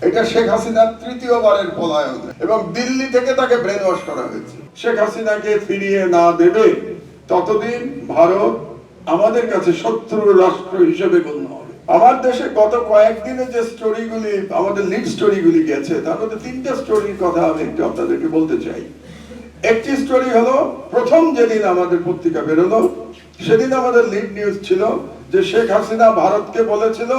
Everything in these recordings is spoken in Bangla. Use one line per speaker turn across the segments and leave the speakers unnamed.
এটা শেখ হাসিনার তৃতীয়বারের পলায়ন এবং দিল্লি থেকে তাকে ব্রেন ওয়াশ করা হয়েছে। শেখ হাসিনাকে ফিরিয়ে না দেবে ততদিন ভারত আমাদের কাছে শত্রু রাষ্ট্র হিসেবে গণ্য হবে। আমার দেশে গত কয়েকদিনে যে স্টোরিগুলি, আমাদের লিড স্টোরিগুলি গেছে, তার মধ্যে তিনটা স্টোরির কথা আমি একটু আপনাদেরকে বলতে চাই। একটি স্টোরি হলো, প্রথম যেদিন আমাদের পত্রিকা বেরোলো সেদিন আমাদের লিড নিউজ ছিল যে শেখ হাসিনা ভারতকে বলেছিল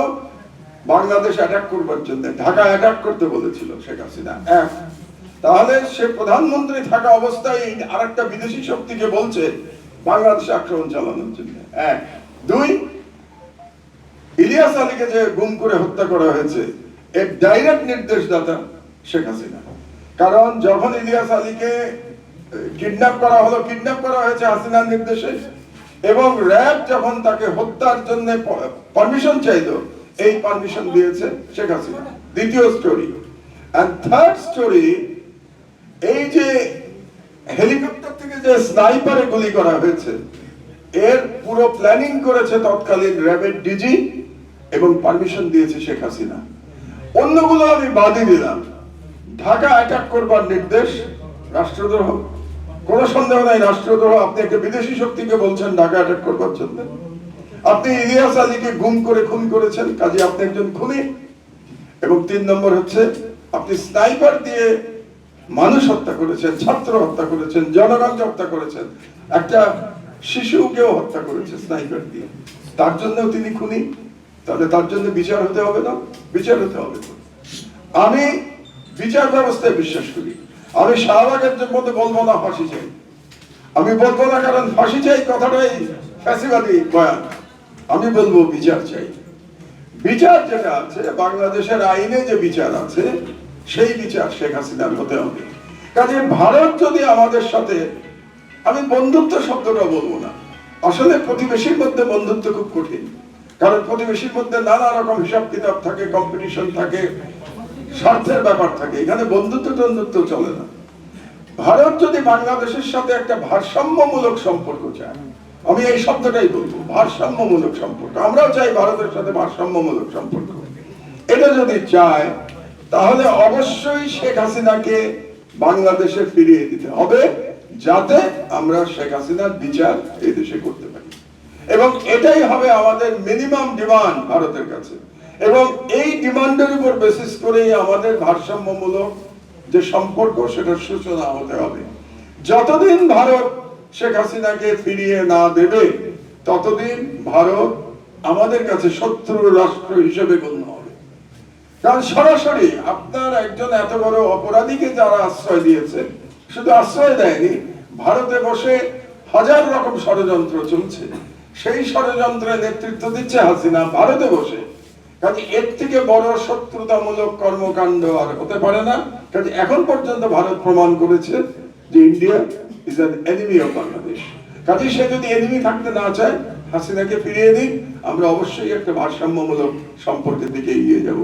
বাংলাদেশ অ্যাটাক করবার জন্য, ঢাকা অ্যাটাক করতে বলেছিল শেখ হাসিনা। এক, তাহলে সে প্রধানমন্ত্রী থাকা অবস্থায় আরেকটা বিদেশি শক্তিকে বলছে বাংলাদেশে আক্রমণ চালানোর জন্য। এক। দুই, ইলিয়াস আলীকে যে গুম করে হত্যা করা হয়েছে এর ডাইরেক্ট নির্দেশদাতা শেখ হাসিনা। কারণ যখন ইলিয়াস আলীকে কিডন্যাপ করা হলো, কিডন্যাপ করা হয়েছে হাসিনার নির্দেশে, এবং র‍্যাব যখন তাকে হত্যার জন্য পারমিশন চাইলো, এই পারমিশন দিয়েছে শেখ হাসিনা। দ্বিতীয় স্টোরি। এন্ড থার্ড স্টোরি, এই যে হেলিকপ্টার থেকে যে স্নাইপারে গুলি করা হয়েছে এর পুরো প্ল্যানিং করেছে তৎকালীন র‍্যাবের ডিজি এবং পারমিশন দিয়েছে শেখ হাসিনা। অন্যগুলো আমি বাদই দিলাম। ঢাকা অ্যাটাক করবার নির্দেশ রাষ্ট্রদ্রোহ, কোন সন্দেহ নাই রাষ্ট্রদ্রোহ। আপনি একটা বিদেশি শক্তিকে বলছেন ঢাকা অ্যাটাক করবার জন্য। আপনি ইলিয়াস আলীকে গুম করে খুন করেছেন, কাজে আপনি একজন খুনি। এবং তিন নম্বর হচ্ছে আপনি স্নাইপার দিয়ে মানুষ হত্যা করেছেন, ছাত্র হত্যা করেছেন, জনগণ হত্যা করেছেন, একটা শিশুকেও হত্যা করেছে স্নাইপার দিয়ে। তার জন্য তিনি খুনি, তাহলে তার জন্য বিচার হতে হবে না? বিচার হতে হবে। আমি বিচার ব্যবস্থায় বিশ্বাস করি। আমি শাহবাগের মধ্যে বলবো না ফাঁসি চাই, আমি বলবো না, কারণ ফাঁসি চাই কথাটাই ফ্যাসিবাদী বয়ান। আমি বলবো বিচার চাই। বিচার যেটা আছে বাংলাদেশের আইনে, যে বিচার আছে সেই বিচার শেখ হাসিনার হতে হবে। কাজে ভারত যদি আমাদের সাথে, আমি বন্ধুত্ব শব্দটা বলবো না, আসলে প্রতিবেশীর মধ্যে বন্ধুত্ব খুব কঠিন, কারণ প্রতিবেশীর মধ্যে নানা রকম হিসাব কিতাব থাকে, কম্পিটিশন থাকে, স্বার্থের ব্যাপার থাকে। এখানে বন্ধুত্ব টন্ধুত্ব চলে না। ভারত যদি বাংলাদেশের সাথে একটা ভারসাম্যমূলক সম্পর্ক চায়, আমি এই শব্দটাই বলবো, ভারসাম্যমূলক সম্পর্ক। আমরাও চাই ভারতের সাথে ভারসাম্যমূলক সম্পর্ক। এটা যদি চায় তাহলে অবশ্যই শেখ হাসিনাকে বাংলাদেশে ফিরিয়ে দিতে হবে, যাতে আমরা শেখ হাসিনার বিচার এই দেশে করতে পারি। এবং এটাই হবে আমাদের মিনিমাম ডিমান্ড ভারতের কাছে। এবং এই ডিমান্ডের উপর বেসিস করেই আমাদের ভারসাম্যমূলক যে সম্পর্ক সেটার সূচনা হতে হবে। যতদিন ভারত শেখ হাসিনাকে ফিরিয়ে না দেবে ততদিন ভারত আমাদের কাছে শত্রু রাষ্ট্র হিসেবে গণ্য হবে। কারণ সরাসরি আপনার একজন এত বড় অপরাধীকে যারা আশ্রয় দিয়েছে, শুধু আশ্রয় দেয়নি, ভারতে বসে হাজার রকম ষড়যন্ত্র চলছে, সেই ষড়যন্ত্রের নেতৃত্ব দিচ্ছে হাসিনা ভারতে বসে। কাজে এর থেকে বড় শত্রুতামূলক কর্মকাণ্ড আর হতে পারে না। কাজে এখন পর্যন্ত ভারত প্রমাণ করেছে যে India is an enemy of Bangladesh. কাজে সে যদি এনিমি থাকতে না চায়, হাসিনাকে ফিরিয়ে দিন, আমরা অবশ্যই একটা ভারসাম্যমূলক সম্পর্কের দিকে এগিয়ে যাব।